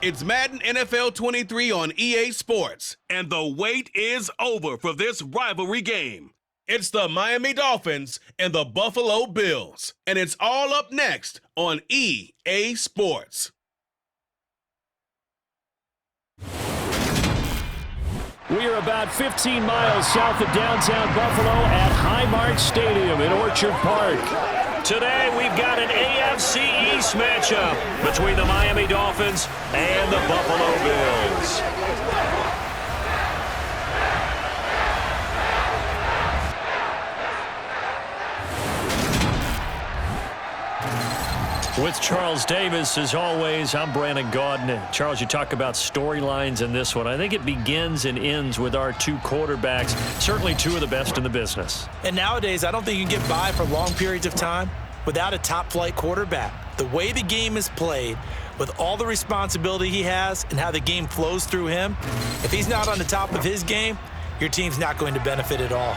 It's Madden NFL 23 on EA Sports, and the wait is over for this rivalry game. It's the Miami Dolphins and the Buffalo Bills, and it's all up next on EA Sports. We are about 15 miles south of downtown Buffalo at Highmark Stadium in Orchard Park. Today, we've got an AFC East matchup between the Miami Dolphins and the Buffalo Bills. With Charles Davis, as always, I'm Brandon Gaudin. Charles, you talk about storylines in this one. I think it begins and ends with our two quarterbacks, certainly two of the best in the business. And nowadays, I don't think you can get by for long periods of time without a top-flight quarterback. The way the game is played, with all the responsibility he has and how the game flows through him, if he's not on the top of his game, your team's not going to benefit at all.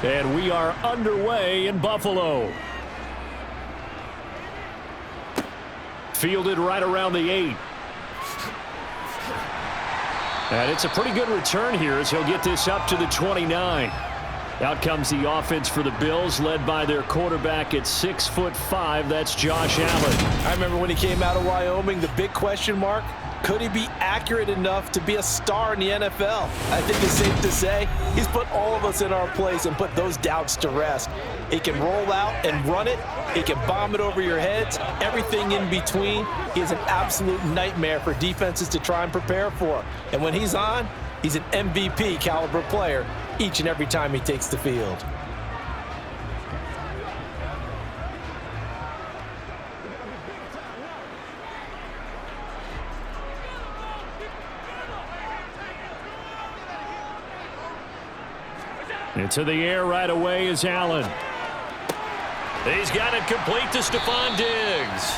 And we are underway in Buffalo. Fielded right around the 8. And it's a pretty good return here as he'll get this up to the 29. Out comes the offense for the Bills, led by their quarterback at 6'5". That's Josh Allen. I remember when he came out of Wyoming, the big question mark, could he be accurate enough to be a star in the NFL? I think it's safe to say he's put all of us in our place and put those doubts to rest. He can roll out and run it. He can bomb it over your heads. Everything in between. He is an absolute nightmare for defenses to try and prepare for. And when he's on, he's an MVP caliber player each and every time he takes the field. Into the air right away is Allen. He's got it complete to Stephon Diggs.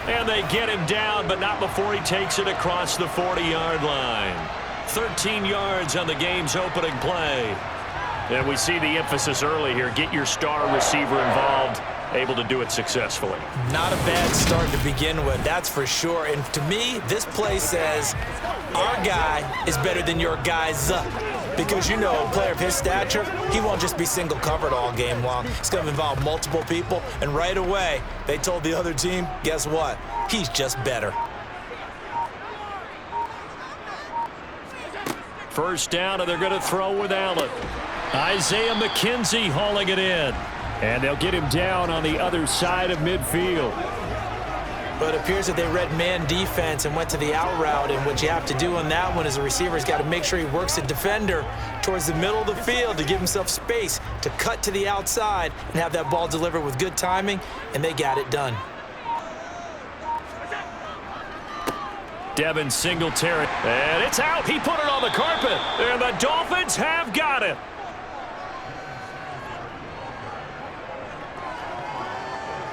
And they get him down, but not before he takes it across the 40-yard line. 13 yards on the game's opening play. And we see the emphasis early here. Get your star receiver involved. Able to do it successfully. Not a bad start to begin with, that's for sure. And to me, this play says our guy is better than your guy's. Because, you know, a player of his stature, he won't just be single covered all game long. It's going to involve multiple people. And right away, they told the other team, guess what? He's just better. First down, and they're going to throw with Allen. Isaiah McKenzie hauling it in. And they'll get him down on the other side of midfield. But it appears that they read man defense and went to the out route. And what you have to do on that one is the receiver's got to make sure he works the defender towards the middle of the field to give himself space to cut to the outside and have that ball delivered with good timing, and they got it done. Devin Singletary, and it's out. He put it on the carpet, and the Dolphins have got it.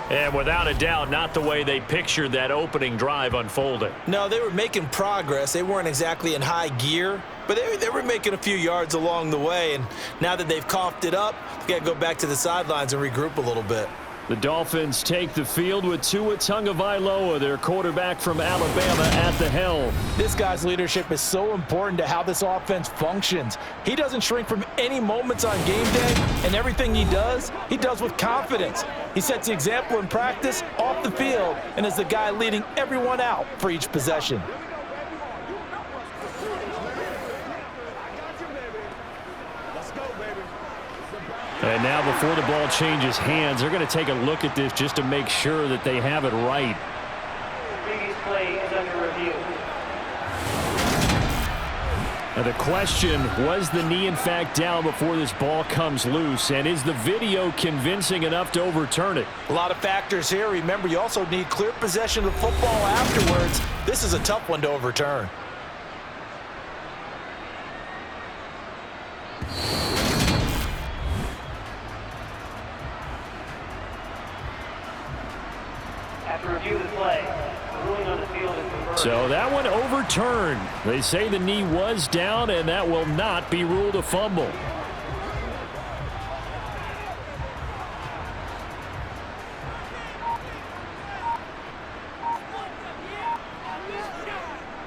And without a doubt, not the way they pictured that opening drive unfolding. No, they were making progress. They weren't exactly in high gear, but they were making a few yards along the way. And now that they've coughed it up, they got to go back to the sidelines and regroup a little bit. The Dolphins take the field with Tua Tagovailoa, their quarterback from Alabama, at the helm. This guy's leadership is so important to how this offense functions. He doesn't shrink from any moments on game day, and everything he does with confidence. He sets the example in practice, off the field, and is the guy leading everyone out for each possession. And now before the ball changes hands, they're going to take a look at this just to make sure that they have it right. Previous play is under review. Now the question, was the knee in fact down before this ball comes loose? And is the video convincing enough to overturn it? A lot of factors here. Remember, you also need clear possession of the football afterwards. This is a tough one to overturn. After review of the play, ruling on the field is reversed. So that one overturned. They say the knee was down, and that will not be ruled a fumble.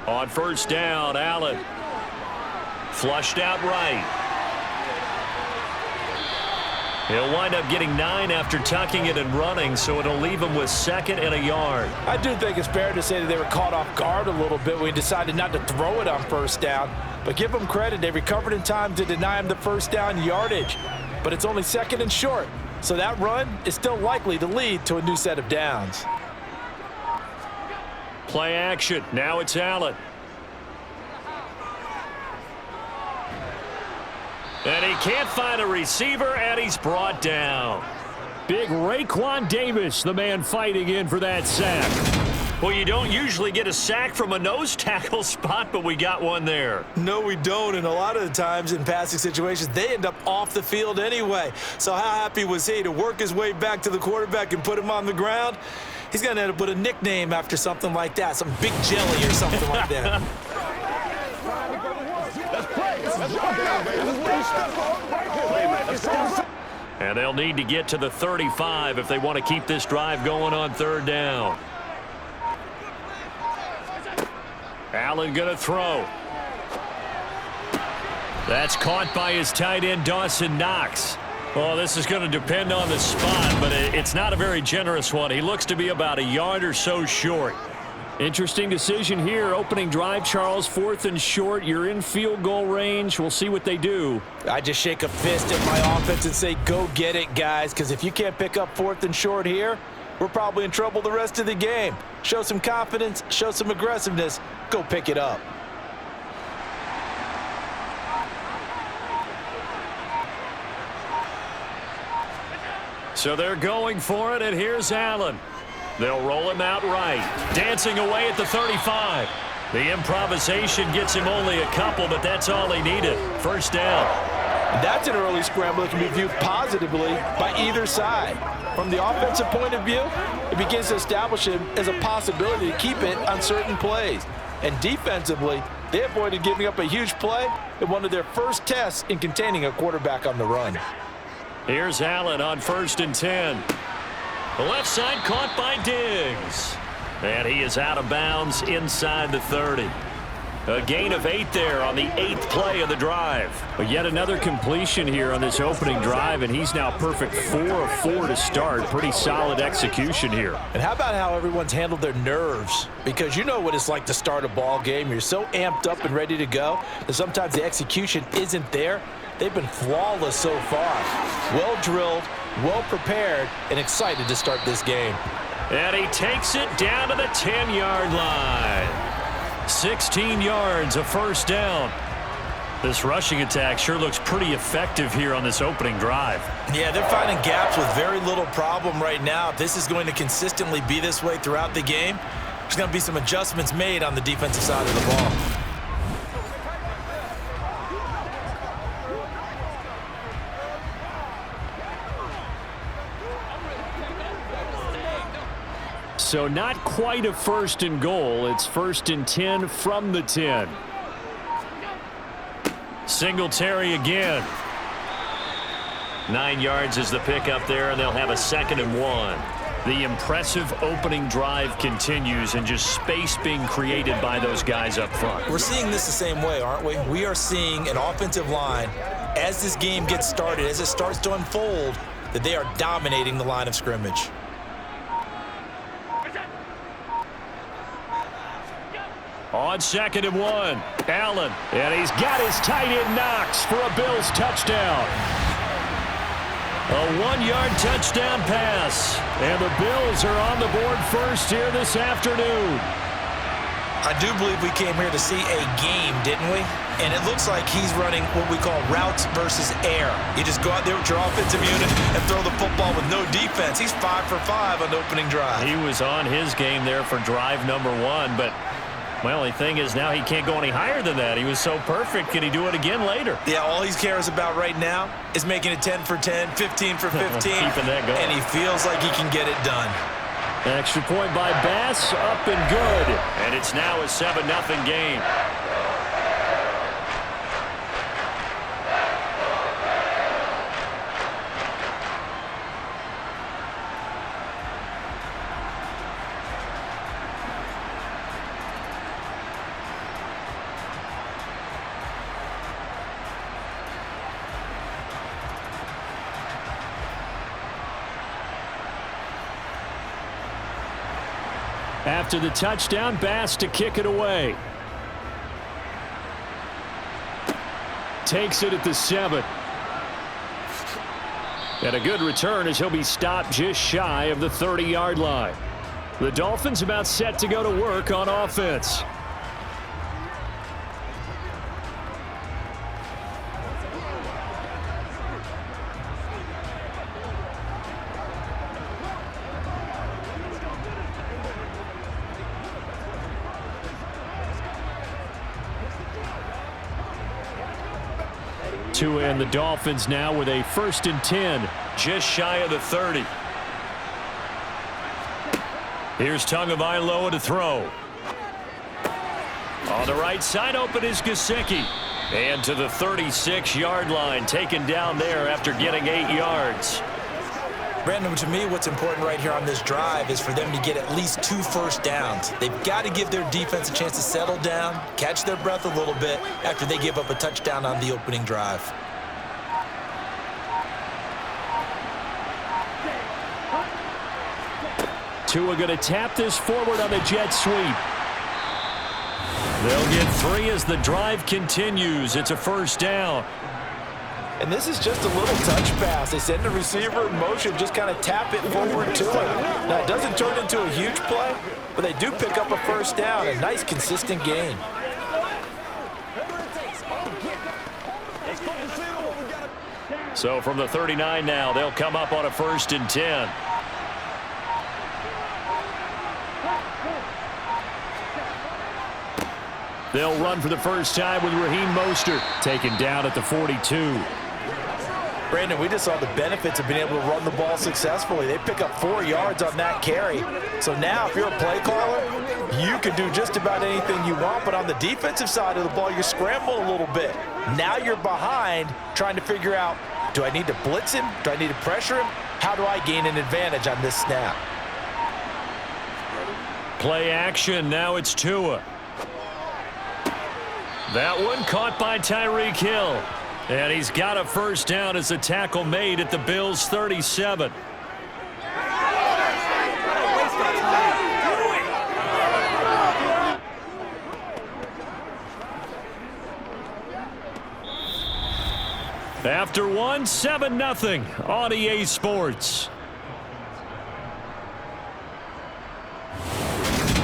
On first down, Allen. Flushed out right. He'll wind up getting 9 after tucking it and running, so it'll leave him with 2nd and a yard. I do think it's fair to say that they were caught off guard a little bit when he decided not to throw it on first down. But give them credit. They recovered in time to deny him the first down yardage. But it's only 2nd and short. So that run is still likely to lead to a new set of downs. Play action. Now it's Allen. And he can't find a receiver, and he's brought down. Big Raekwon Davis, the man fighting in for that sack. Well, you don't usually get a sack from a nose tackle spot, but we got one there. No, we don't, and a lot of the times in passing situations, they end up off the field anyway. So how happy was he to work his way back to the quarterback and put him on the ground? He's going to end up with a nickname after something like that, some Big Jelly or something like that. And they'll need to get to the 35 if they want to keep this drive going on 3rd down. Allen going to throw. That's caught by his tight end, Dawson Knox. Well, this is going to depend on the spot, but it's not a very generous one. He looks to be about a yard or so short. Interesting decision here. Opening drive, Charles, 4th and short. You're in field goal range. We'll see what they do. I just shake a fist at my offense and say, go get it, guys, because if you can't pick up 4th and short here, we're probably in trouble the rest of the game. Show some confidence, show some aggressiveness, go pick it up. So they're going for it, and here's Allen. They'll roll him out right. Dancing away at the 35. The improvisation gets him only a couple, but that's all he needed. First down. That's an early scramble that can be viewed positively by either side. From the offensive point of view, it begins to establish him as a possibility to keep it on certain plays. And defensively, they avoided giving up a huge play in one of their first tests in containing a quarterback on the run. Here's Allen on 1st and 10. The left side caught by Diggs. And he is out of bounds inside the 30. A gain of 8 there on the 8th play of the drive. But yet another completion here on this opening drive, and he's now perfect 4 of 4 to start. Pretty solid execution here. And how about how everyone's handled their nerves? Because you know what it's like to start a ball game. You're so amped up and ready to go that sometimes the execution isn't there. They've been flawless so far. Well drilled, well prepared, and excited to start this game. And he takes it down to the 10-yard line. 16 yards, a first down. This rushing attack sure looks pretty effective here on this opening drive. Yeah, they're finding gaps with very little problem right now. If this is going to consistently be this way throughout the game, there's going to be some adjustments made on the defensive side of the ball. So not quite a 1st and goal. It's 1st and 10 from the 10. Singletary again. 9 yards is the pickup there, and they'll have a 2nd and 1. The impressive opening drive continues, and just space being created by those guys up front. We're seeing this the same way, aren't we? We are seeing an offensive line, as this game gets started, as it starts to unfold, that they are dominating the line of scrimmage. On 2nd and 1, Allen. And he's got his tight end Knox for a Bills touchdown. A 1-yard touchdown pass. And the Bills are on the board first here this afternoon. I do believe we came here to see a game, didn't we? And it looks like he's running what we call routes versus air. You just go out there with your offensive unit and throw the football with no defense. He's 5 for 5 on the opening drive. He was on his game there for drive number 1, but my only thing is now he can't go any higher than that. He was so perfect. Can he do it again later? Yeah, all he cares about right now is making it 10 for 10, 15 for 15. Keeping that going. And he feels like he can get it done. Extra point by Bass, up and good. And it's now a 7-0 game. After the touchdown, Bass to kick it away. Takes it at the 7. And a good return as he'll be stopped just shy of the 30-yard line. The Dolphins about set to go to work on offense. Tua and the Dolphins now with a 1st and 10, just shy of the 30. Here's Tagovailoa to throw. On the right side, open is Gesicki. And to the 36-yard line, taken down there after getting 8 yards. Brandon, to me, what's important right here on this drive is for them to get at least 2 first downs. They've got to give their defense a chance to settle down, catch their breath a little bit after they give up a touchdown on the opening drive. Tua going to tap this forward on the jet sweep. They'll get 3 as the drive continues. It's a 1st down. And this is just a little touch pass. They send the receiver in motion, just kind of tap it forward to him. Now, it doesn't turn into a huge play, but they do pick up a 1st down. A nice, consistent gain. So from the 39 now, they'll come up on a 1st and 10. They'll run for the first time with Raheem Mostert, taken down at the 42. Brandon, we just saw the benefits of being able to run the ball successfully. They pick up 4 yards on that carry. So now, if you're a play caller, you can do just about anything you want. But on the defensive side of the ball, you're scrambling a little bit. Now you're behind, trying to figure out, do I need to blitz him? Do I need to pressure him? How do I gain an advantage on this snap? Play action. Now it's Tua. That one caught by Tyreek Hill. And he's got a 1st down as a tackle made at the Bills' 37. After 7-0 on EA Sports.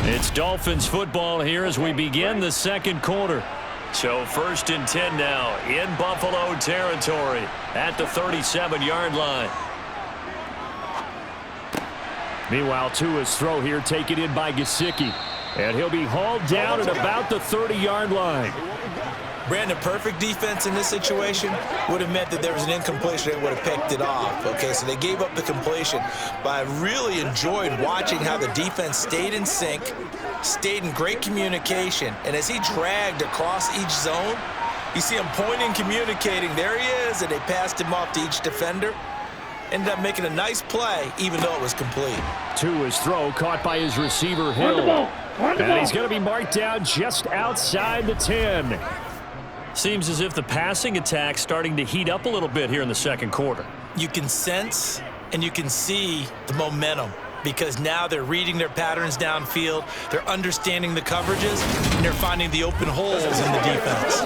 It's Dolphins football here as we begin the 2nd quarter. So 1st and 10 now in Buffalo territory at the 37-yard line. Meanwhile, Tua's throw here taken in by Gesicki. And he'll be hauled down at about the 30-yard line. Brandon, perfect defense in this situation would have meant that there was an incompletion. They would have picked it off. Okay, so they gave up the completion. But I really enjoyed watching how the defense stayed in sync, stayed in great communication. And as he dragged across each zone, you see him pointing, communicating. There he is, and they passed him off to each defender. Ended up making a nice play, even though it was complete. Tua's throw caught by his receiver, Hill. And he's going to be marked down just outside the 10. Seems as if the passing attack's starting to heat up a little bit here in the 2nd quarter. You can sense and you can see the momentum. because now they're reading their patterns downfield, they're understanding the coverages, and they're finding the open holes in the defense.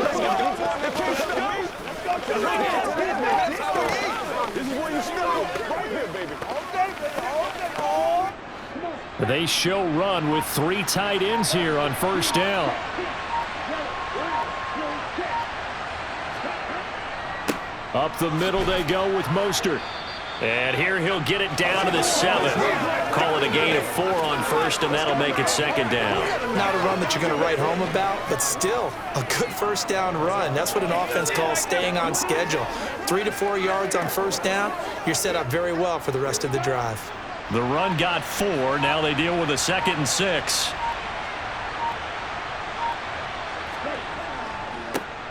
They show run with 3 tight ends here on first down. Up the middle they go with Mostert. And here he'll get it down to the 7. Call it a gain of 4 on first, and that'll make it second down. Not a run that you're going to write home about, but still a good first down run. That's what an offense calls staying on schedule. 3 to 4 yards on first down, you're set up very well for the rest of the drive. The run got 4. Now they deal with a 2nd and 6.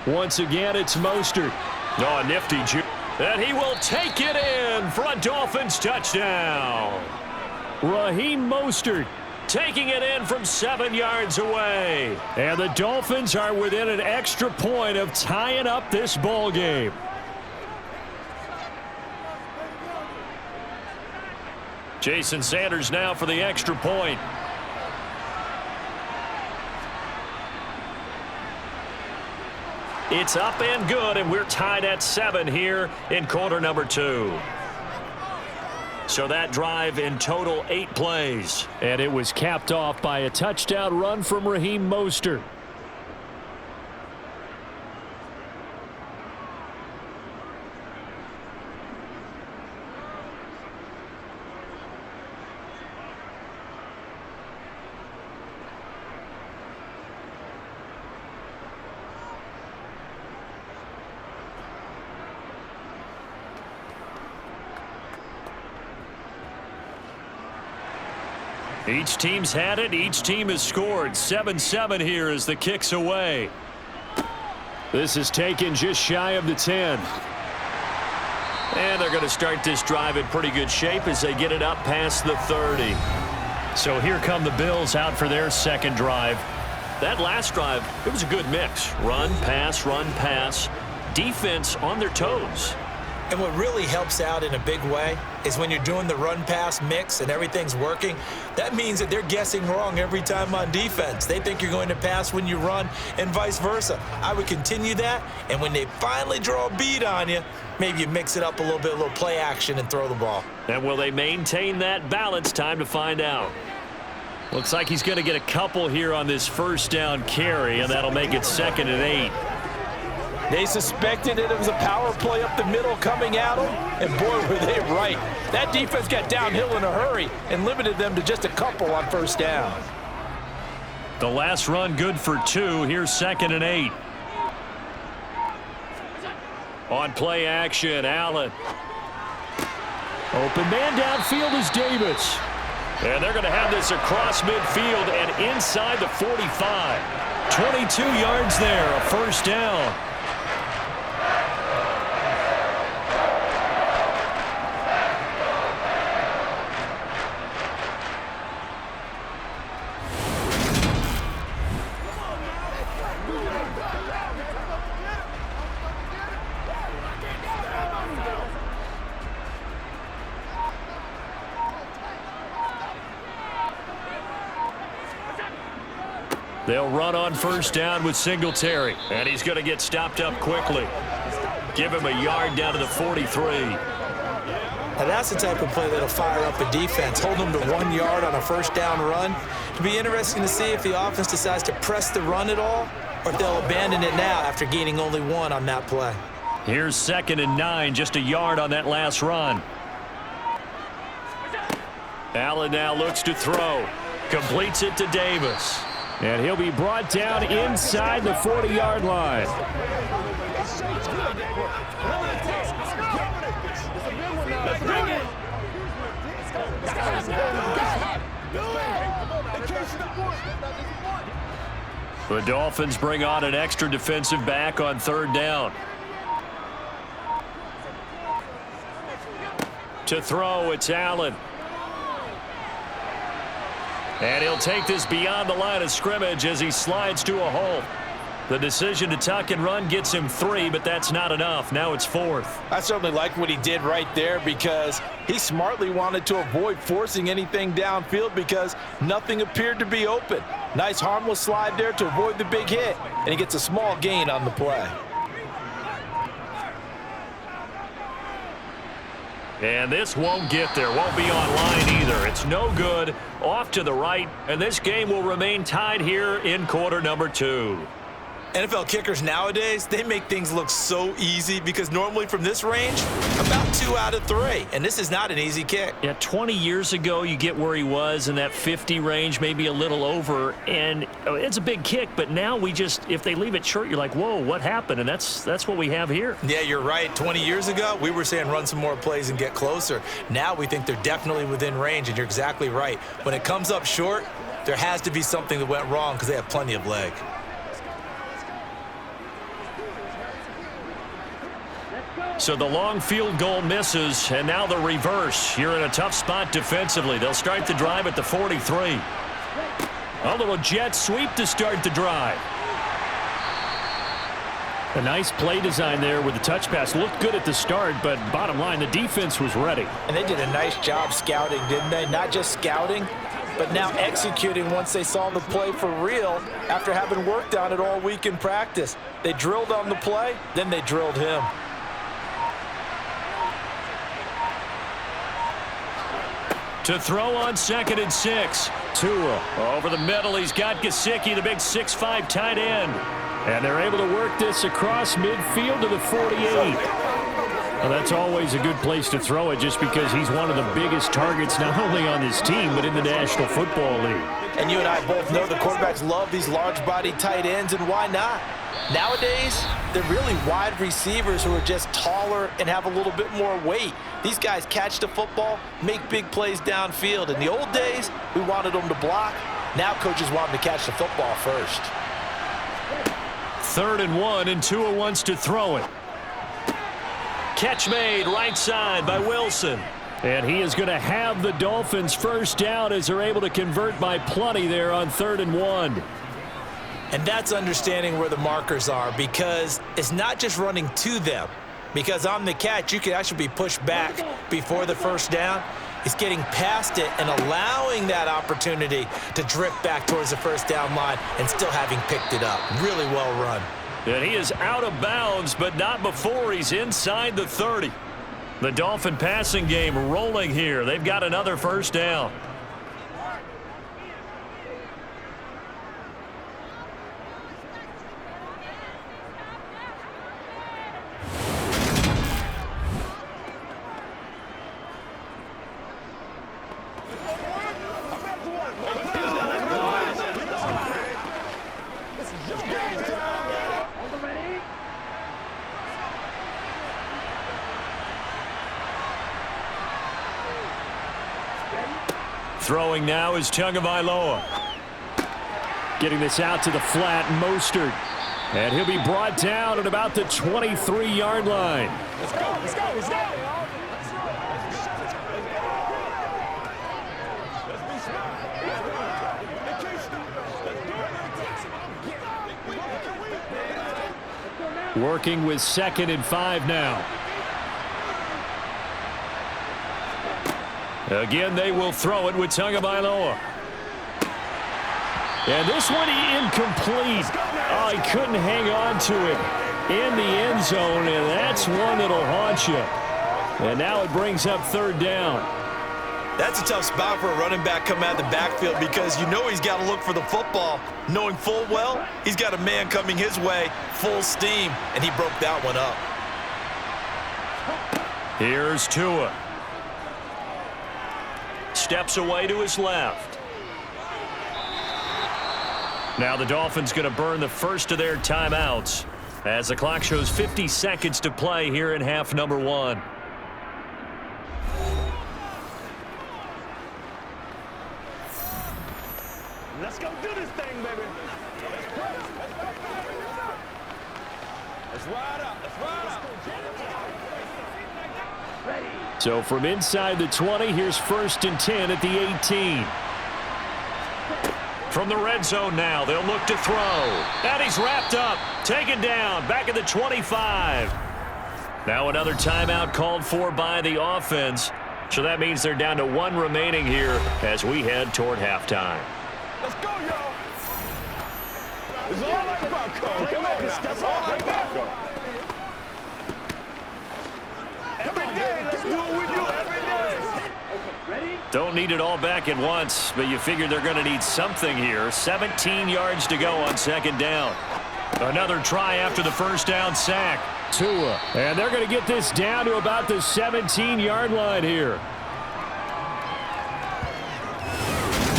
Once again, it's Mostert. Oh, a nifty juke. And he will take it in for a Dolphins touchdown. Raheem Mostert taking it in from 7 yards away. And the Dolphins are within an extra point of tying up this ball game. Jason Sanders now for the extra point. It's up and good, and we're tied at 7 here in quarter number 2. So that drive in total 8 plays. And it was capped off by a touchdown run from Raheem Mostert. Each team's had it. Each team has scored. 7-7 here as the kick's away. This is taken just shy of the 10. And they're going to start this drive in pretty good shape as they get it up past the 30. So here come the Bills out for their second drive. That last drive, it was a good mix. Run, pass, defense on their toes. And what really helps out in a big way is when you're doing the run-pass mix and everything's working, that means that they're guessing wrong every time on defense. They think you're going to pass when you run and vice versa. I would continue that, and when they finally draw a beat on you, maybe you mix it up a little bit, a little play action, and throw the ball. And will they maintain that balance? Time to find out. Looks like he's going to get a couple here on this first down carry, and that'll make it 2nd and 8. They suspected it was a power play up the middle coming at them, and boy, were they right. That defense got downhill in a hurry and limited them to just a couple on first down. The last run good for 2. Here's 2nd and 8. On play action, Allen. Open man downfield is Davis. And they're going to have this across midfield and inside the 45. 22 yards there, a first down. They'll run on first down with Singletary. And he's going to get stopped up quickly. Give him a yard down to the 43. Now that's the type of play that'll fire up a defense. Hold them to 1 yard on a first down run. It'll be interesting to see if the offense decides to press the run at all, or if they'll abandon it now after gaining only 1 on that play. Here's 2nd and 9, just a yard on that last run. Allen now looks to throw. Completes it to Davis. And he'll be brought down inside the 40-yard line. The Dolphins bring on an extra defensive back on 3rd down. To throw, it's Allen. And he'll take this beyond the line of scrimmage as he slides to a hole. The decision to tuck and run gets him 3, but that's not enough. Now it's 4th. I certainly like what he did right there because he smartly wanted to avoid forcing anything downfield because nothing appeared to be open. Nice harmless slide there to avoid the big hit, and he gets a small gain on the play. And this won't get there, won't be online either. It's no good, off to the right, and this game will remain tied here in quarter number 2. NFL kickers nowadays, they make things look so easy because normally from this range, about 2 out of 3, and this is not an easy kick. Yeah, 20 years ago, you get where he was in that 50 range, maybe a little over, and it's a big kick, but now we just, if they leave it short, you're like, whoa, what happened? And that's what we have here. Yeah, you're right. 20 years ago, we were saying run some more plays and get closer. Now we think they're definitely within range, and you're exactly right. When it comes up short, there has to be something that went wrong because they have plenty of leg. So the long field goal misses, and now the reverse. You're in a tough spot defensively. They'll start the drive at the 43. A little jet sweep to start the drive. A nice play design there with the touch pass. Looked good at the start, but bottom line, the defense was ready. And they did a nice job scouting, didn't they? Not just scouting, but now executing once they saw the play for real after having worked on it all week in practice. They drilled on the play, then they drilled him. To throw on 2nd and 6. Tua over the middle. He's got Gesicki, the big 6'5" tight end. And they're able to work this across midfield to the 48. Well, that's always a good place to throw it just because he's one of the biggest targets not only on his team but in the National Football League. And you and I both know the quarterbacks love these large-body tight ends, and why not? Nowadays, they're really wide receivers who are just taller and have a little bit more weight. These guys catch the football, make big plays downfield. In the old days, we wanted them to block. Now coaches want them to catch the football first. 3rd and 1, and Tua wants to throw it. Catch made right side by Wilson. And he is going to have the Dolphins first down as they're able to convert by plenty there on 3rd and 1. And that's understanding where the markers are because it's not just running to them. Because on the catch, you can actually be pushed back before the first down. It's getting past it and allowing that opportunity to drift back towards the first down line and still having picked it up. Really well run. And he is out of bounds, but not before he's inside the 30. The Dolphin passing game rolling here. They've got another first down. Throwing now is Tagovailoa. Getting this out to the flat, Mostert. And he'll be brought down at about the 23-yard line. Let's go, let's go, let's go. Working with 2nd and 5 now. Again, they will throw it with Tagovailoa. And this one incomplete. Oh, he couldn't hang on to it in the end zone, and that's one that'll haunt you. And now it brings up 3rd down. That's a tough spot for a running back coming out of the backfield because you know he's got to look for the football, knowing full well he's got a man coming his way, full steam, and he broke that one up. Here's Tua. Steps away to his left. Now the Dolphins going to burn the first of their timeouts as the clock shows 50 seconds to play here in half number 1. Let's go do this thing, baby. Let's ride up. Let's ride up. Ready. So from inside the 20, here's 1st and 10 at the 18. From the red zone now, they'll look to throw. And he's wrapped up, taken down, back at the 25. Now another timeout called for by the offense. So that means they're down to 1 remaining here as we head toward halftime. Let's go, y'all. It's all like Bucko. Come on, it's all like Bucko. Every day, let's do what we do every day. Ready? Don't need it all back at once, but you figure they're going to need something here. 17 yards to go on second down. Another try after the first down sack. Tua. And they're going to get this down to about the 17-yard line here.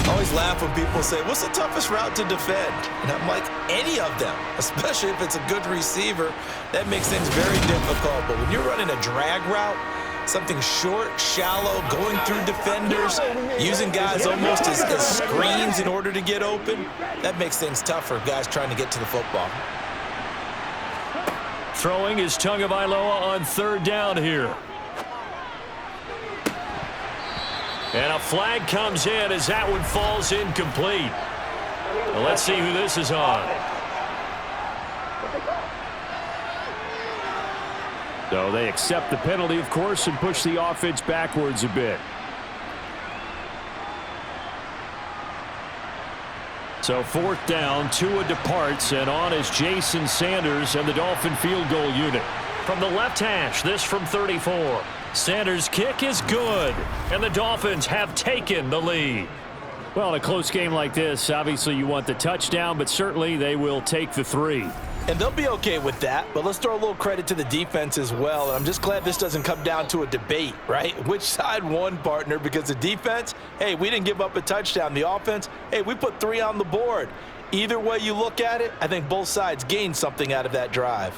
I always laugh when people say, what's the toughest route to defend? And I'm like, any of them, especially if it's a good receiver. That makes things very difficult. But when you're running a drag route, something short, shallow, going through defenders, using guys almost as screens in order to get open, that makes things tough for guys trying to get to the football. Throwing is Tagovailoa on third down here. And a flag comes in as that one falls incomplete. Well, let's see who this is on. So they accept the penalty, of course, and push the offense backwards a bit. So fourth down, Tua departs, and on is Jason Sanders and the Dolphin field goal unit. From the left hash, this from 34. Sanders' kick is good, and the Dolphins have taken the lead. Well, in a close game like this, obviously you want the touchdown, but certainly they will take the 3. And they'll be okay with that, but let's throw a little credit to the defense as well. And I'm just glad this doesn't come down to a debate, right? Which side won, partner? Because the defense, hey, we didn't give up a touchdown. The offense, hey, we put 3 on the board. Either way you look at it, I think both sides gained something out of that drive.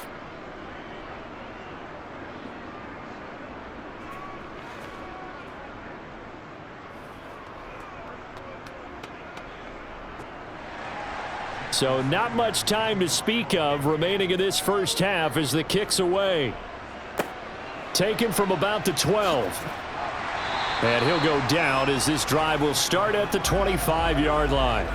So not much time to speak of remaining in this first half as the kick's away. Taken from about the 12. And he'll go down as this drive will start at the 25-yard line.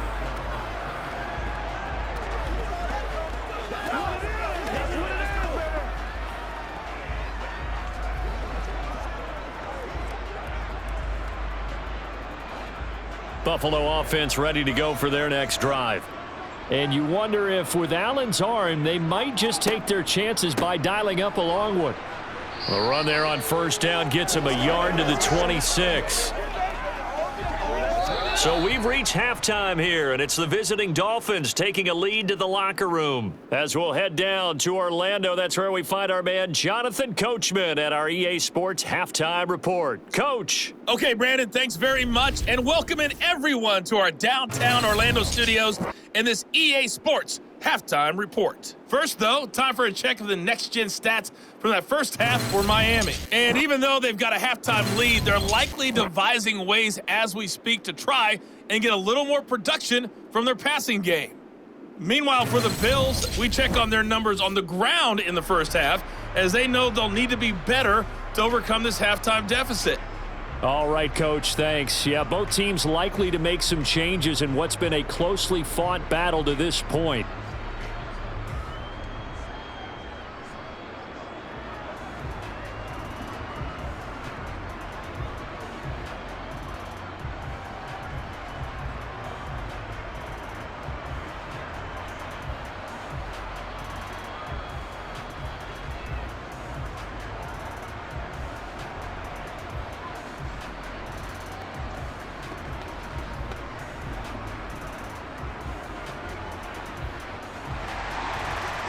Buffalo offense ready to go for their next drive. And you wonder if with Allen's arm, they might just take their chances by dialing up a long one. The run there on first down gets him a yard to the 26. So we've reached halftime here, and it's the visiting Dolphins taking a lead to the locker room. As we'll head down to Orlando, that's where we find our man Jonathan Coachman at our EA Sports Halftime Report. Coach. Okay, Brandon, thanks very much, and welcoming everyone to our downtown Orlando studios and this EA Sports Halftime Report. First, though, time for a check of the next-gen stats from that first half for Miami. And even though they've got a halftime lead, they're likely devising ways as we speak to try and get a little more production from their passing game. Meanwhile, for the Bills, we check on their numbers on the ground in the first half, as they know they'll need to be better to overcome this halftime deficit. All right, Coach, thanks. Yeah, both teams likely to make some changes in what's been a closely fought battle to this point.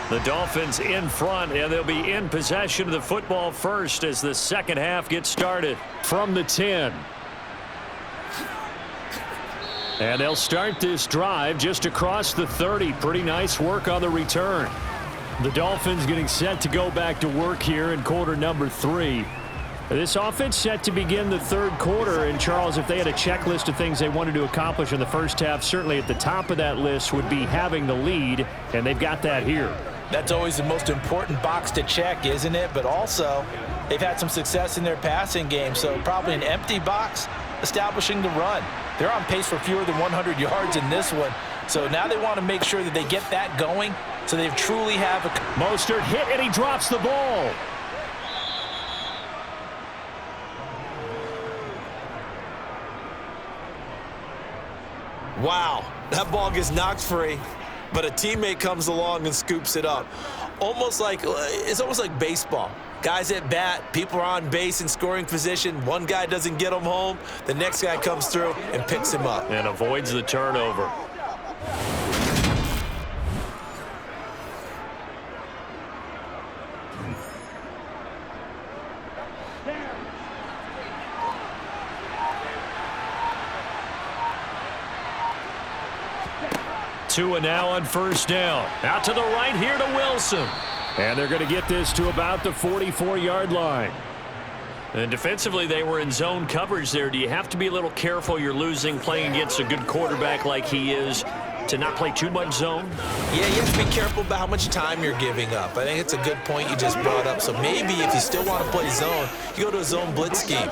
The Dolphins in front, and they'll be in possession of the football first as the second half gets started. From the 10. And they'll start this drive just across the 30. Pretty nice work on the return. The Dolphins getting set to go back to work here in quarter number 3. This offense set to begin the third quarter. And, Charles, if they had a checklist of things they wanted to accomplish in the first half, certainly at the top of that list would be having the lead, and they've got that here. That's always the most important box to check, isn't it? But also, they've had some success in their passing game, so probably an empty box. establishing the run. They're on pace for fewer than 100 yards in this one. So now they want to make sure that they get that going so they truly have a... Mostert hit, and he drops the ball. Wow, that ball gets knocked free, but a teammate comes along and scoops it up. It's almost like baseball. Guys at bat, people are on base in scoring position. One guy doesn't get him home, the next guy comes through and picks him up. And avoids the turnover. Tua now on first down. Out to the right here to Wilson. And they're going to get this to about the 44-yard line. And defensively, they were in zone coverage there. Do you have to be a little careful? You're losing playing against a good quarterback like he is to not play too much zone? Yeah, you have to be careful about how much time you're giving up. I think it's a good point you just brought up. So maybe if you still want to play zone, you go to a zone blitz scheme,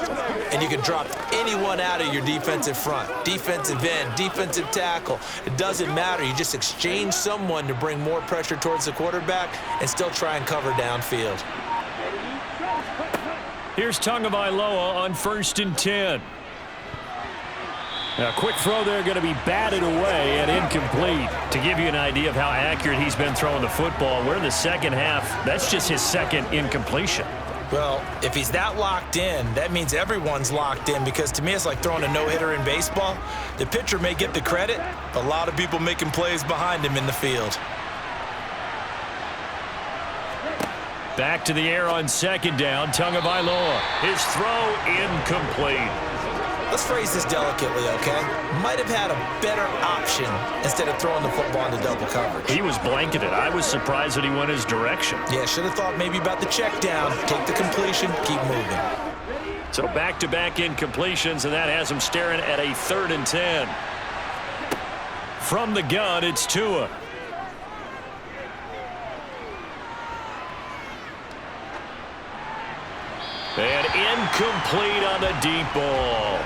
and you can drop anyone out of your defensive front. Defensive end, defensive tackle. It doesn't matter. You just exchange someone to bring more pressure towards the quarterback and still try and cover downfield. Here's Tagovailoa on 1st and 10. A quick throw there, going to be batted away and incomplete. To give you an idea of how accurate he's been throwing the football, we're in the second half. That's just his second incompletion. Well, if he's that locked in, that means everyone's locked in, because to me it's like throwing a no-hitter in baseball. The pitcher may get the credit, but a lot of people making plays behind him in the field. Back to the air on 2nd down, Tagovailoa. His throw incomplete. Let's phrase this delicately, okay? Might have had a better option instead of throwing the football into double coverage. He was blanketed. I was surprised that he went his direction. Yeah, should have thought maybe about the check down, take the completion, keep moving. So back-to-back incompletions, and that has him staring at a 3rd and 10. From the gun, it's Tua. And incomplete on the deep ball.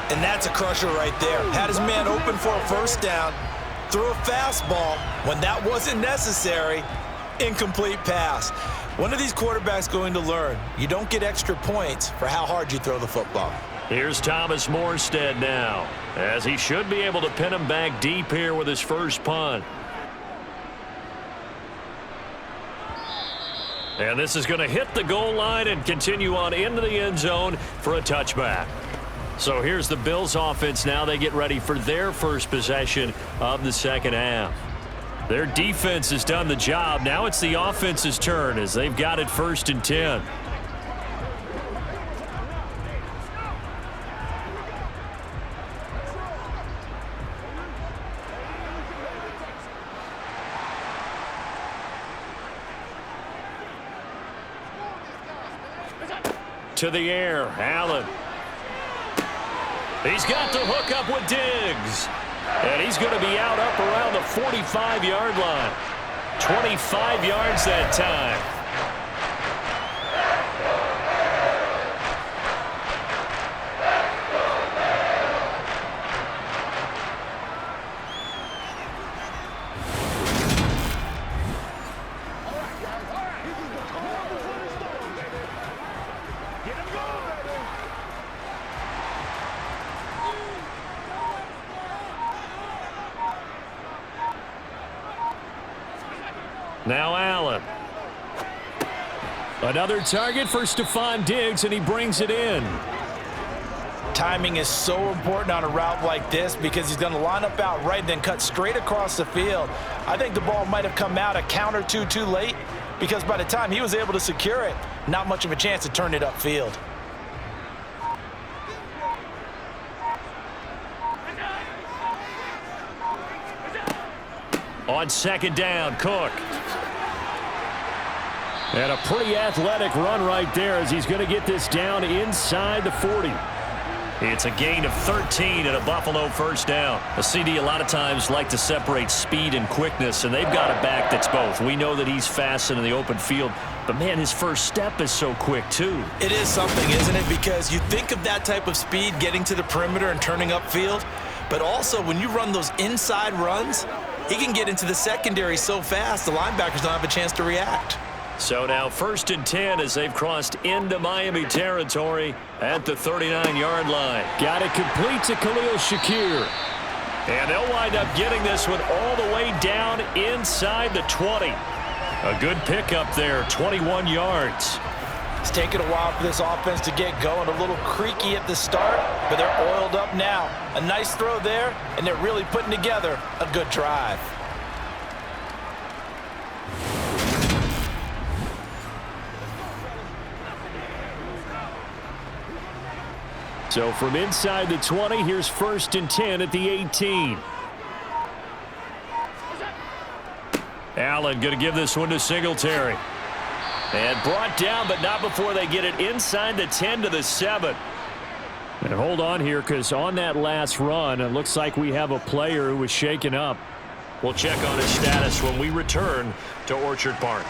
And that's a crusher right there. Had his man open for a first down, threw a fastball when that wasn't necessary. Incomplete pass. When are these quarterbacks going to learn? You don't get extra points for how hard you throw the football. Here's Thomas Morstead now, as he should be able to pin him back deep here with his first punt. And this is going to hit the goal line and continue on into the end zone for a touchback. So here's the Bills offense now. They get ready for their first possession of the second half. Their defense has done the job. Now it's the offense's turn as they've got it 1st and 10. To the air, Allen. He's got the hook up with Diggs. And he's going to be out up around the 45-yard line. 25 yards that time. Now Allen. Another target for Stephon Diggs, and he brings it in. Timing is so important on a route like this because he's going to line up out right and then cut straight across the field. I think the ball might have come out a count or two too late because by the time he was able to secure it, not much of a chance to turn it upfield. On 2nd down, Cook. And a pretty athletic run right there as he's going to get this down inside the 40. It's a gain of 13 and a Buffalo first down. A CD a lot of times like to separate speed and quickness, and they've got a back that's both. We know that he's fast in the open field, But, man, his first step is so quick, too. It is something, isn't it? Because you think of that type of speed getting to the perimeter and turning upfield, but also when you run those inside runs, he can get into the secondary so fast the linebackers don't have a chance to react. So now 1st and 10 as they've crossed into Miami territory at the 39-yard line. Got it complete to Khalil Shakir. And they'll wind up getting this one all the way down inside the 20. A good pickup there, 21 yards. It's taken a while for this offense to get going. A little creaky at the start, but they're oiled up now. A nice throw there, and they're really putting together a good drive. So from inside the 20, here's 1st and 10 at the 18. Allen going to give this one to Singletary. And brought down, but not before they get it inside the 10 to the 7. And hold on here, because on that last run, it looks like we have a player who was shaken up. We'll check on his status when we return to Orchard Park.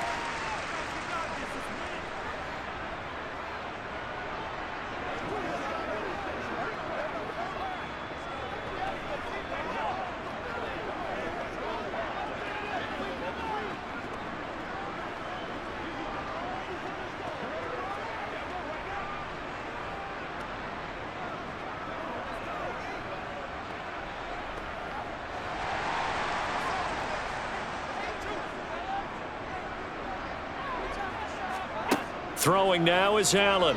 Throwing now is Allen.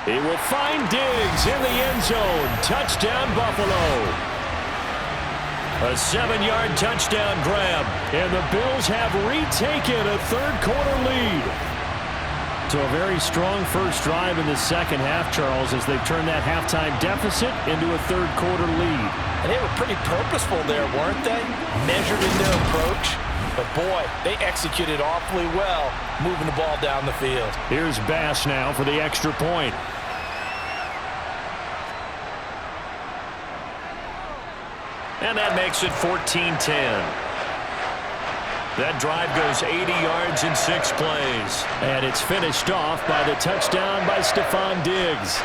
He will find Diggs in the end zone. Touchdown, Buffalo. A 7-yard touchdown grab. And the Bills have retaken a third-quarter lead. So a very strong first drive in the second half, Charles, as they've turned that halftime deficit into a third-quarter lead. And they were pretty purposeful there, weren't they? Measured in their approach. But, boy, they executed awfully well moving the ball down the field. Here's Bass now for the extra point. And that makes it 14-10. That drive goes 80 yards in 6 plays. And it's finished off by the touchdown by Stephon Diggs.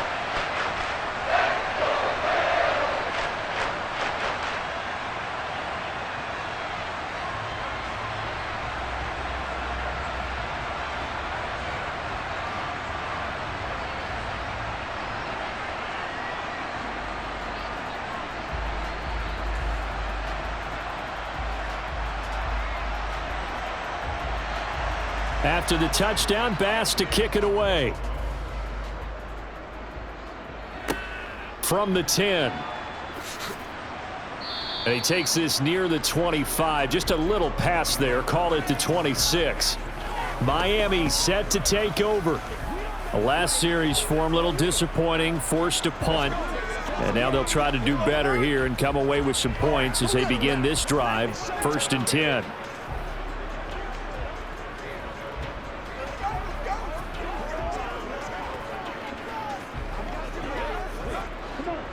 After the touchdown, Bass to kick it away. From the 10. And he takes this near the 25. Just a little pass there. Call it the 26. Miami set to take over. The last series for him, a little disappointing. Forced a punt. And now they'll try to do better here and come away with some points as they begin this drive. 1st and 10.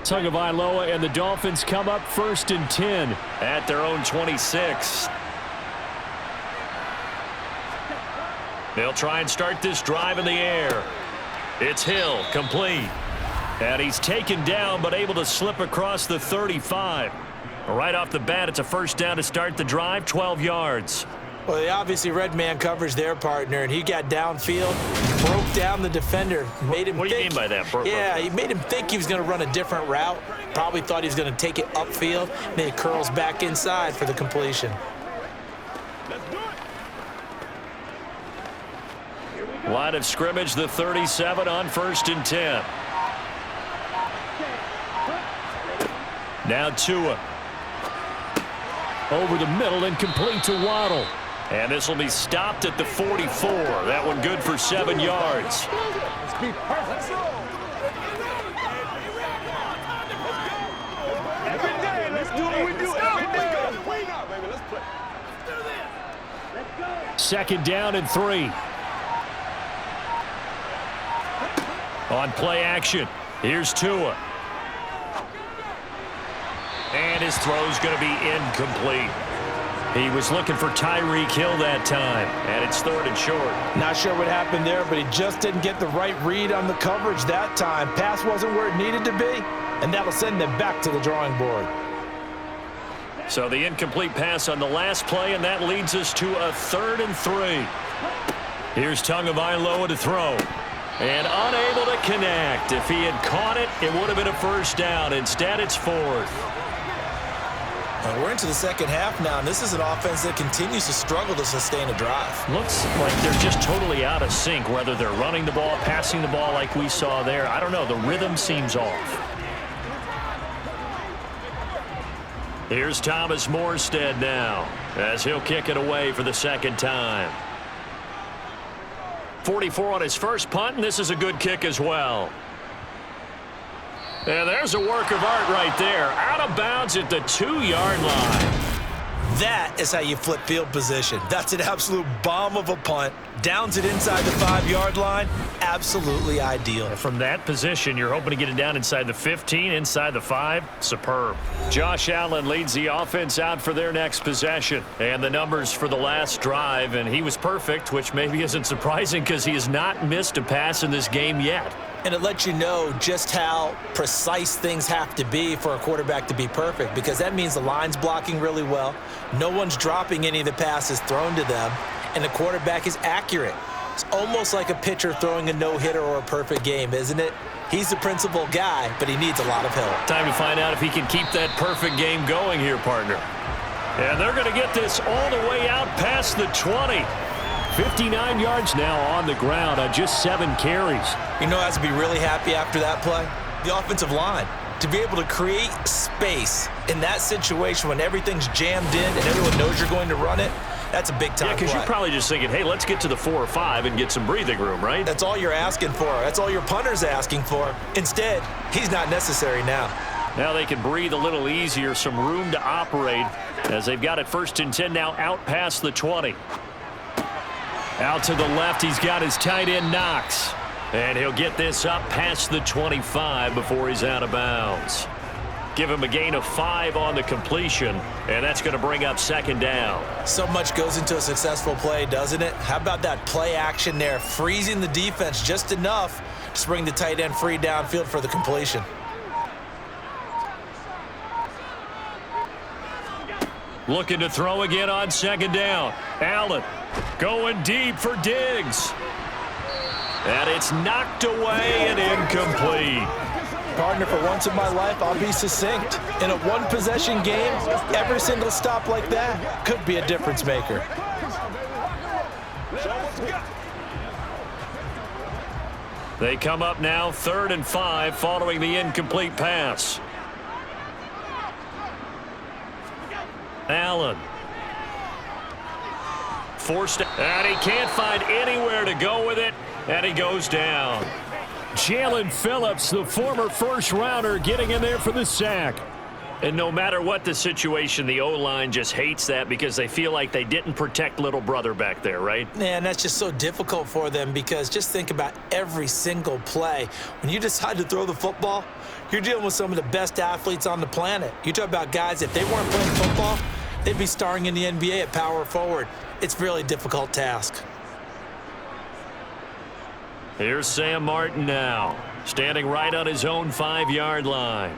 Tagovailoa and the Dolphins come up 1st and 10 at their own 26. They'll try and start this drive in the air. It's Hill, complete. And he's taken down but able to slip across the 35. Right off the bat, it's a first down to start the drive, 12 yards. Well, they obviously red man coverage their partner, and he got downfield, broke down the defender, made him What do you mean by that? Yeah, he made him think he was going to run a different route. Probably thought he was going to take it upfield. Then he curls back inside for the completion. Line of scrimmage, the 37 on 1st and 10. Now Tua. Over the middle and complete to Waddle. And this will be stopped at the 44. That one good for 7 yards. Let's be perfect. Every day, let's do what we do. Every day. Wing up, baby. Let's play. Second down and 3. On play action, here's Tua. And his throw's going to be incomplete. He was looking for Tyreek Hill that time, and it's 3rd and short. Not sure what happened there, but he just didn't get the right read on the coverage that time. Pass wasn't where it needed to be, and that'll send them back to the drawing board. So the incomplete pass on the last play, and that leads us to a 3rd and 3. Here's Tagovailoa to throw. And unable to connect. If he had caught it, it would have been a first down. Instead, it's 4th. We're into the second half now, and this is an offense that continues to struggle to sustain a drive. Looks like they're just totally out of sync, whether they're running the ball, passing the ball like we saw there. I don't know. The rhythm seems off. Here's Thomas Morstead now, as he'll kick it away for the second time. 44 on his first punt, and this is a good kick as well. And there's a work of art right there. Out of bounds at the 2-yard line. That is how you flip field position. That's an absolute bomb of a punt. Downs it inside the 5-yard line. Absolutely ideal. From that position, you're hoping to get it down inside the 15, inside the 5. Superb. Josh Allen leads the offense out for their next possession. And the numbers for the last drive, and he was perfect, which maybe isn't surprising because he has not missed a pass in this game yet. And it lets you know just how precise things have to be for a quarterback to be perfect, because that means the line's blocking really well, no one's dropping any of the passes thrown to them, and the quarterback is accurate. It's almost like a pitcher throwing a no-hitter or a perfect game, isn't it? He's the principal guy, but he needs a lot of help. Time to find out if he can keep that perfect game going here, partner. And they're going to get this all the way out past the 20. 59 yards now on the ground on just 7 carries. You know who has to be really happy after that play? The offensive line. To be able to create space in that situation when everything's jammed in and everyone knows you're going to run it, that's a big-time play. Yeah, because you're probably just thinking, hey, let's get to the 4 or 5 and get some breathing room, right? That's all you're asking for. That's all your punter's asking for. Instead, he's not necessary now. Now they can breathe a little easier, some room to operate as they've got it 1st and 10 now out past the 20. Out to the left, he's got his tight end Knox. And he'll get this up past the 25 before he's out of bounds. Give him a gain of 5 on the completion, and that's going to bring up 2nd down. So much goes into a successful play, doesn't it? How about that play action there, freezing the defense just enough to bring the tight end free downfield for the completion. Looking to throw again on 2nd down. Allen going deep for Diggs. And it's knocked away and incomplete. Partner, for once in my life, I'll be succinct. In a one-possession game, every single stop like that could be a difference maker. They come up now 3rd and 5 following the incomplete pass. Allen. Forced, and he can't find anywhere to go with it, and he goes down. Jalen Phillips, the former first-rounder, getting in there for the sack. And no matter what the situation, the O-line just hates that because they feel like they didn't protect little brother back there, right? Man, that's just so difficult for them because just think about every single play. When you decide to throw the football, you're dealing with some of the best athletes on the planet. You talk about guys, if they weren't playing football, they'd be starring in the NBA at power forward. It's a really difficult task. Here's Sam Martin now, standing right on his own 5-yard line.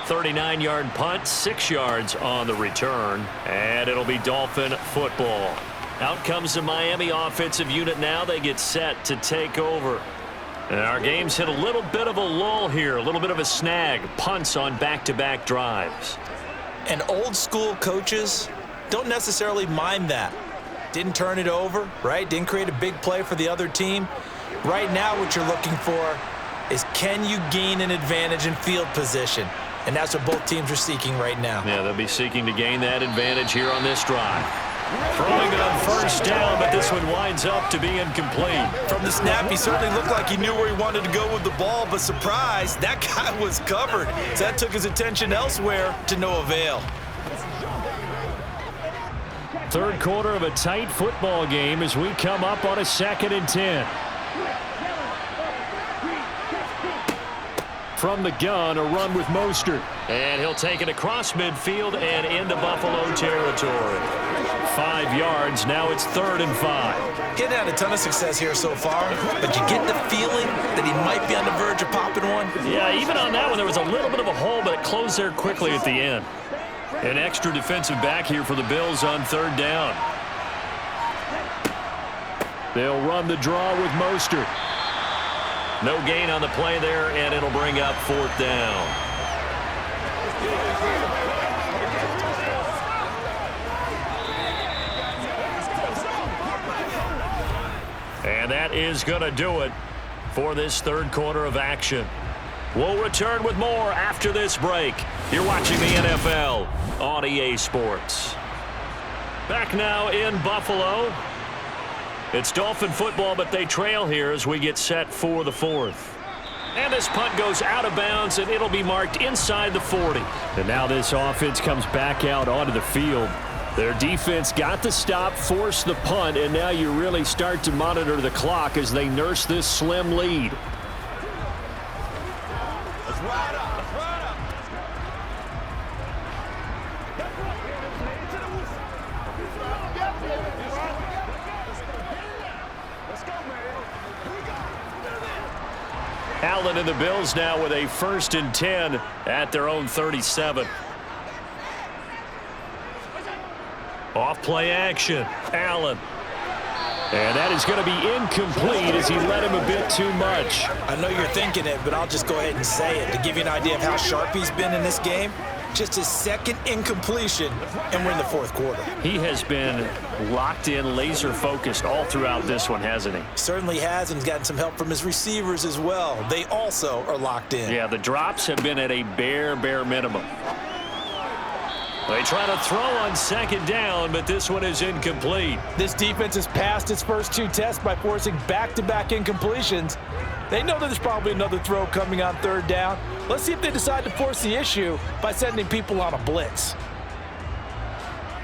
.39-yard punt, 6 yards on the return, and it'll be Dolphin football. Out comes the Miami offensive unit now. They get set to take over. And our game's hit a little bit of a lull here, a little bit of a snag. Punts on back-to-back drives. And old-school coaches don't necessarily mind that. Didn't turn it over, right? Didn't create a big play for the other team. Right now what you're looking for is, can you gain an advantage in field position? And that's what both teams are seeking right now. Yeah, they'll be seeking to gain that advantage here on this drive. Throwing it on 1st down, but this one winds up to be incomplete. From the snap, he certainly looked like he knew where he wanted to go with the ball, but surprise, that guy was covered. So that took his attention elsewhere to no avail. 3rd quarter of a tight football game as we come up on a 2nd and 10. From the gun, a run with Mostert. And he'll take it across midfield and into Buffalo territory. 5 yards. Now it's 3rd and 5. Getting had a ton of success here so far, but you get the feeling that he might be on the verge of popping one. Yeah, even on that one, there was a little bit of a hole, but it closed there quickly at the end. An extra defensive back here for the Bills on 3rd down. They'll run the draw with Mostert. No gain on the play there, and it'll bring up 4th down. And that is going to do it for this 3rd quarter of action. We'll return with more after this break. You're watching the NFL on EA Sports. Back now in Buffalo. It's Dolphin football, but they trail here as we get set for the 4th. And this punt goes out of bounds, and it'll be marked inside the 40. And now this offense comes back out onto the field. Their defense got the stop, forced the punt, and now you really start to monitor the clock as they nurse this slim lead. Let's ride up. Let's ride up. Let's go, man. Allen and the Bills now with a 1st and 10 at their own 37. Off play action. Allen. And that is going to be incomplete as he led him a bit too much. I know you're thinking it, but I'll just go ahead and say it. To give you an idea of how sharp he's been in this game, just his 2nd incompletion, and we're in the 4th quarter. He has been locked in, laser focused all throughout this one, hasn't he? Certainly has, and he's gotten some help from his receivers as well. They also are locked in. Yeah, the drops have been at a bare minimum. They try to throw on 2nd down, but this one is incomplete. This defense has passed its first 2 tests by forcing back-to-back incompletions. They know that there's probably another throw coming on 3rd down. Let's see if they decide to force the issue by sending people on a blitz.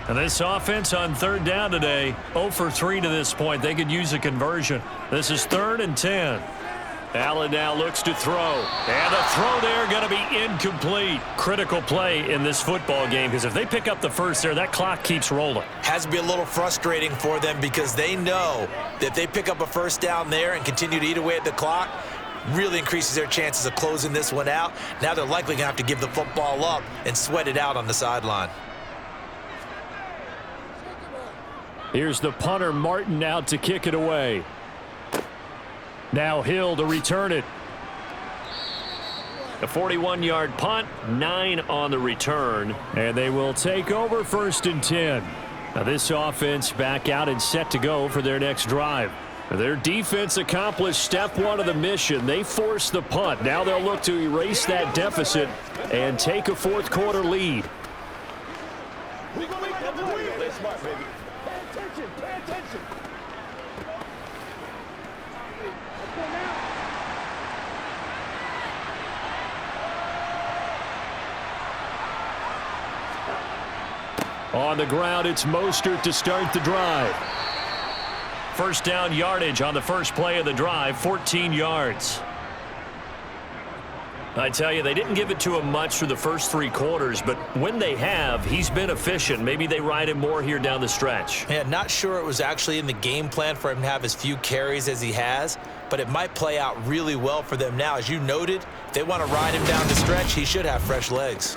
And this offense on 3rd down today, 0 for 3 to this point. They could use a conversion. This is 3rd and 10. Allen now looks to throw. And the throw there going to be incomplete. Critical play in this football game, because if they pick up the first there, that clock keeps rolling. Has to be a little frustrating for them because they know that if they pick up a 1st down there and continue to eat away at the clock, really increases their chances of closing this one out. Now they're likely going to have to give the football up and sweat it out on the sideline. Here's the punter, Martin, out to kick it away. Now Hill to return it. A 41-yard punt, 9 on the return. And they will take over 1st and 10. Now this offense back out and set to go for their next drive. Their defense accomplished step 1 of the mission. They forced the punt. Now they'll look to erase that deficit and take a 4th quarter lead. We gonna make that wheel. Play smart, baby. Pay attention. Pay attention. On the ground, it's Mostert to start the drive. 1st down yardage on the first play of the drive, 14 yards. I tell you, they didn't give it to him much through the first 3 quarters, but when they have, he's been efficient. Maybe they ride him more here down the stretch. Yeah, not sure it was actually in the game plan for him to have as few carries as he has, but it might play out really well for them now. As you noted, if they want to ride him down the stretch, he should have fresh legs.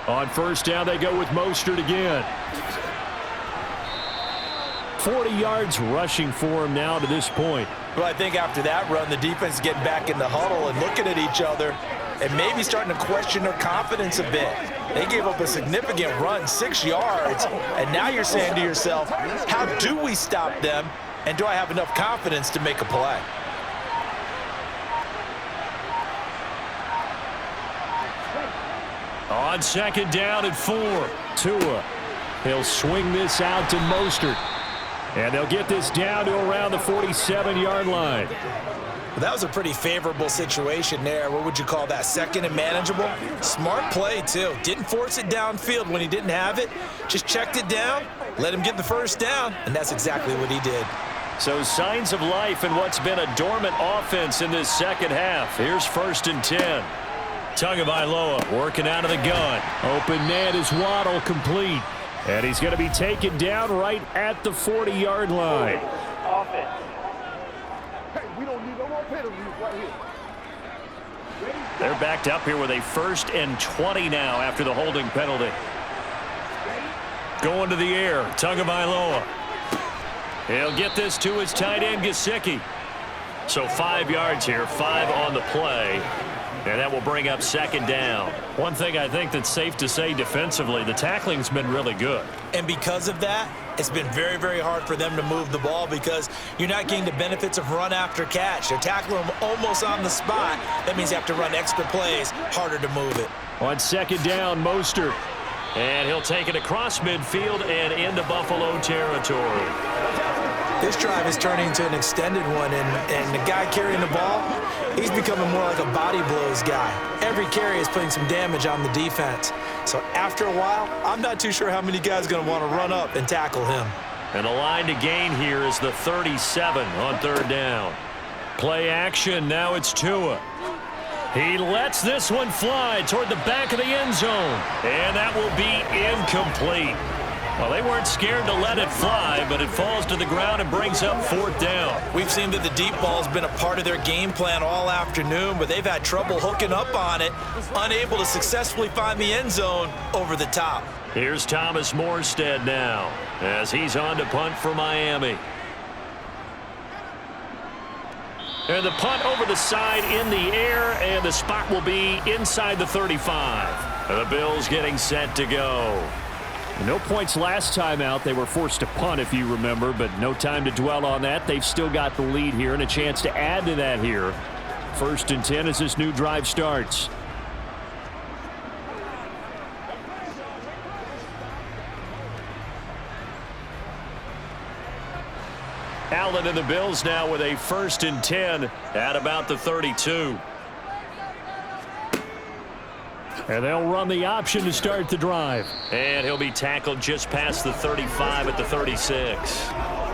On 1st down, they go with Mostert again. 40 yards rushing for him now to this point. Well, I think after that run, the defense is getting back in the huddle and looking at each other and maybe starting to question their confidence a bit. They gave up a significant run, 6 yards, and now you're saying to yourself, how do we stop them, and do I have enough confidence to make a play? On 2nd down at 4, Tua. He'll swing this out to Mostert. And they'll get this down to around the 47-yard line. Well, that was a pretty favorable situation there. What would you call that? Second and manageable? Smart play, too. Didn't force it downfield when he didn't have it. Just checked it down, let him get the first down, and that's exactly what he did. So signs of life in what's been a dormant offense in this second half. Here's 1st and 10. Tagovailoa working out of the gun. Open man is Waddle, complete. And he's going to be taken down right at the 40-yard line. Offense. Hey, we don't need no more penalties right here. They're backed up here with a 1st and 20 now after the holding penalty. Going to the air, Tagovailoa. He'll get this to his tight end, Gesicki. So 5 yards here, 5 on the play. And that will bring up 2nd down. One thing I think that's safe to say defensively, the tackling's been really good. And because of that, it's been very, very hard for them to move the ball because you're not getting the benefits of run after catch. They're tackling them almost on the spot. That means you have to run extra plays, harder to move it. On 2nd down, Mostert. And he'll take it across midfield and into Buffalo territory. This drive is turning into an extended one, and the guy carrying the ball, he's becoming more like a body blows guy. Every carry is putting some damage on the defense. So after a while, I'm not too sure how many guys are going to want to run up and tackle him. And the line to gain here is the 37 on 3rd down. Play action, now it's Tua. He lets this one fly toward the back of the end zone. And that will be incomplete. Well, they weren't scared to let it fly, but it falls to the ground and brings up 4th down. We've seen that the deep ball has been a part of their game plan all afternoon, but they've had trouble hooking up on it, unable to successfully find the end zone over the top. Here's Thomas Morstead now as he's on to punt for Miami. And the punt over the side in the air, and the spot will be inside the 35. The Bills getting set to go. No points last time out. They were forced to punt, if you remember, but no time to dwell on that. They've still got the lead here and a chance to add to that here. 1st and 10 as this new drive starts. Allen and the Bills now with a 1st and 10 at about the 32. And they'll run the option to start the drive. And he'll be tackled just past the 35 at the 36.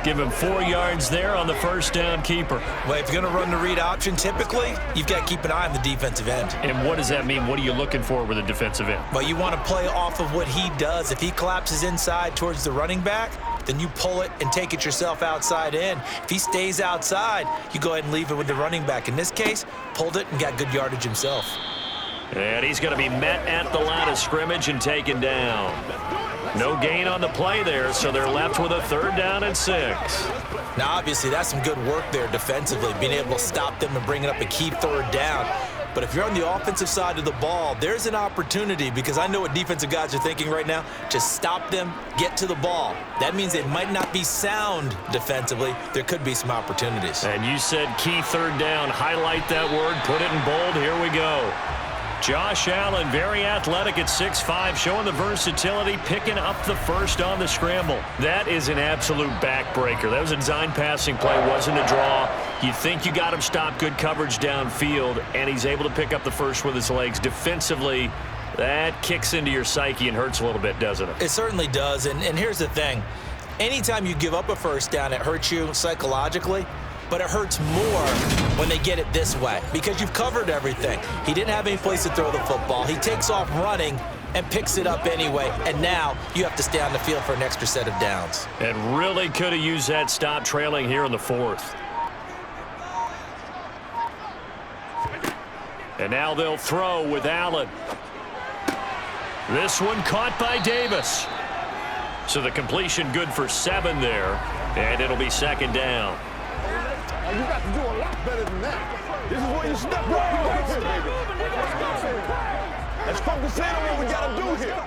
Give him 4 yards there on the 1st down keeper. Well, if you're going to run the read option, typically, you've got to keep an eye on the defensive end. And what does that mean? What are you looking for with a defensive end? Well, you want to play off of what he does. If he collapses inside towards the running back, then you pull it and take it yourself outside in. If he stays outside, you go ahead and leave it with the running back. In this case, pulled it and got good yardage himself. And he's going to be met at the line of scrimmage and taken down. No gain on the play there, so they're left with a 3rd down and 6. Now, obviously, that's some good work there defensively, being able to stop them and bringing up a key 3rd down. But if you're on the offensive side of the ball, there's an opportunity, because I know what defensive guys are thinking right now. Just stop them, get to the ball. That means they might not be sound defensively. There could be some opportunities. And you said key 3rd down. Highlight that word. Put it in bold. Here we go. Josh Allen, very athletic at 6'5", showing the versatility, picking up the 1st on the scramble. That is an absolute backbreaker. That was a design passing play, wasn't a draw. You think you got him stopped, good coverage downfield, and he's able to pick up the 1st with his legs. Defensively, that kicks into your psyche and hurts a little bit, doesn't it? It certainly does, and here's the thing. Anytime you give up a 1st down, it hurts you psychologically. But it hurts more when they get it this way because you've covered everything. He didn't have any place to throw the football. He takes off running and picks it up anyway, and now you have to stay on the field for an extra set of downs. And really could have used that stop trailing here in the 4th. And now they'll throw with Allen. This one caught by Davis. So the completion good for 7 there, and it'll be 2nd down. You got to do a lot better than that. This is where you step up. Let's focus in on what we got to do here.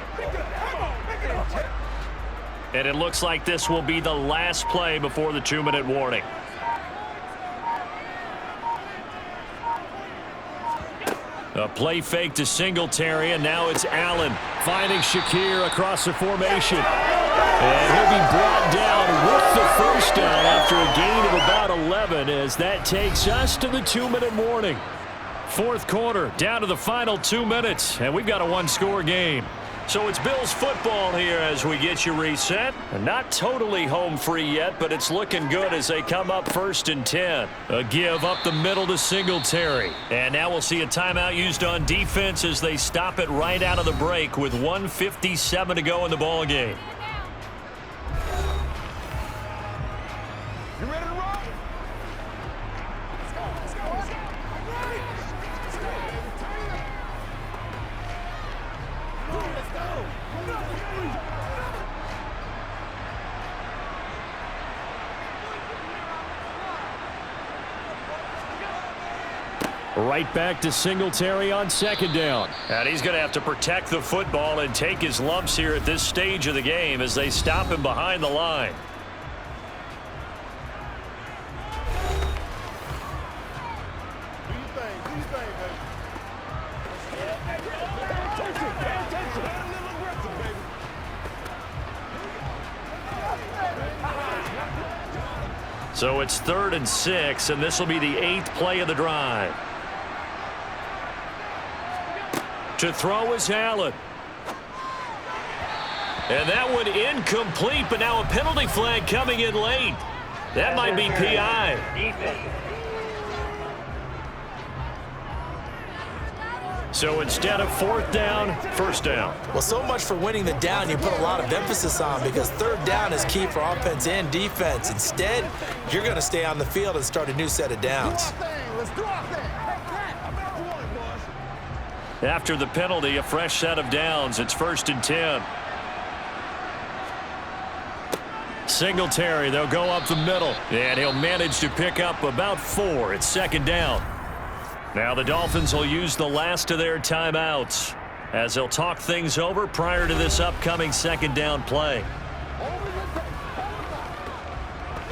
And it looks like this will be the last play before the 2-minute warning. A play fake to Singletary, and now it's Allen. Finding Shakir across the formation. And he'll be brought down with the first down after a gain of about 11 as that takes us to the 2-minute warning. Fourth quarter, down to the final 2 minutes, and we've got a one-score game. So it's Bills football here as we get you reset. And not totally home free yet, but it's looking good as they come up 1st and 10. A give up the middle to Singletary. And now we'll see a timeout used on defense as they stop it right out of the break with 1:57 to go in the ball game. You ready to roll? Right back to Singletary on 2nd down. And he's going to have to protect the football and take his lumps here at this stage of the game as they stop him behind the line. Do your thing, baby. So it's 3rd and 6, and this will be the 8th play of the drive. To throw is Allen. And that one incomplete, but now a penalty flag coming in late. That might be PI. Defense. So instead of 4th down, 1st down. Well, so much for winning the down you put a lot of emphasis on because 3rd down is key for offense and defense. Instead, you're going to stay on the field and start a new set of downs. Let's do our thing. After the penalty, a fresh set of downs. It's 1st and 10. Singletary, they'll go up the middle, and he'll manage to pick up about 4. It's 2nd down. Now the Dolphins will use the last of their timeouts as they'll talk things over prior to this upcoming 2nd down play.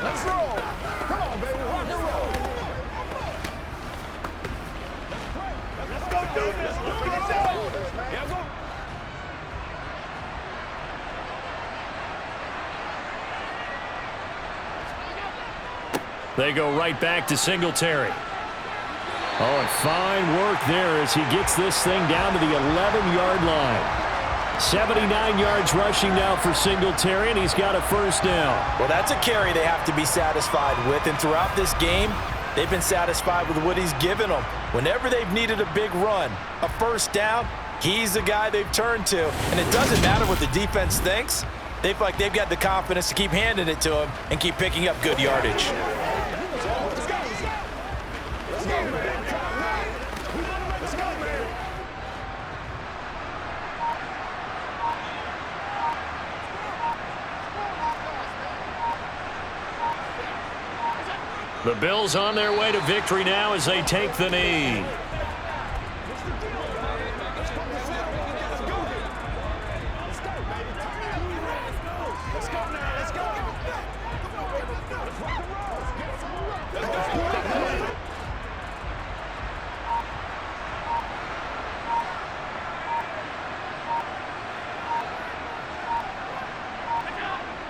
Let's roll. Come on, baby. Rock and roll. Let's go, defense. Let's get it done. Yeah, go. They go right back to Singletary. Oh, and fine work there as he gets this thing down to the 11-yard line. 79 yards rushing now for Singletary, and he's got a 1st down. Well, that's a carry they have to be satisfied with, and throughout this game, they've been satisfied with what he's given them. Whenever they've needed a big run, a 1st down, he's the guy they've turned to. And it doesn't matter what the defense thinks. They feel like they've got the confidence to keep handing it to him and keep picking up good yardage. The Bills on their way to victory now as they take the knee.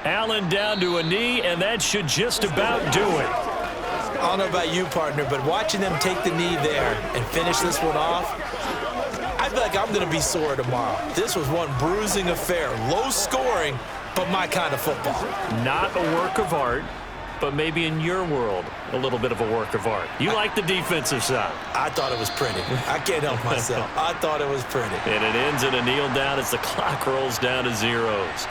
Allen down to a knee, and that should just about do it. I don't know about you, partner, but watching them take the knee there and finish this one off, I feel like I'm going to be sore tomorrow. This was one bruising affair. Low scoring, but my kind of football. Not a work of art, but maybe in your world, a little bit of a work of art. You like the defensive side. I thought it was pretty. I can't help myself. I thought it was pretty. And it ends in a kneel down as the clock rolls down to zeros.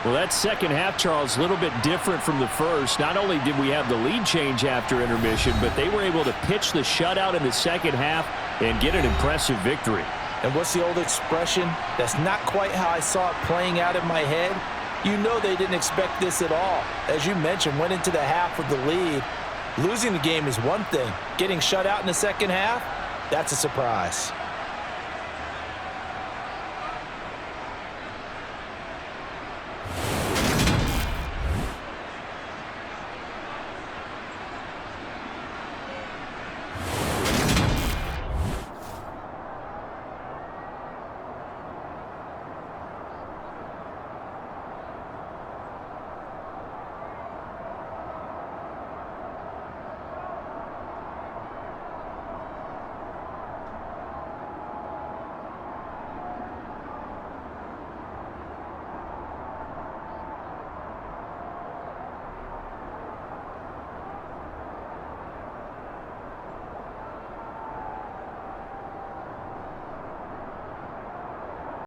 Well, that second half, Charles, a little bit different from the first. Not only did we have the lead change after intermission, but they were able to pitch the shutout in the second half and get an impressive victory. And what's the old expression? That's not quite how I saw it playing out in my head. You know they didn't expect this at all. As you mentioned, went into the half with the lead. Losing the game is one thing. Getting shut out in the second half, that's a surprise.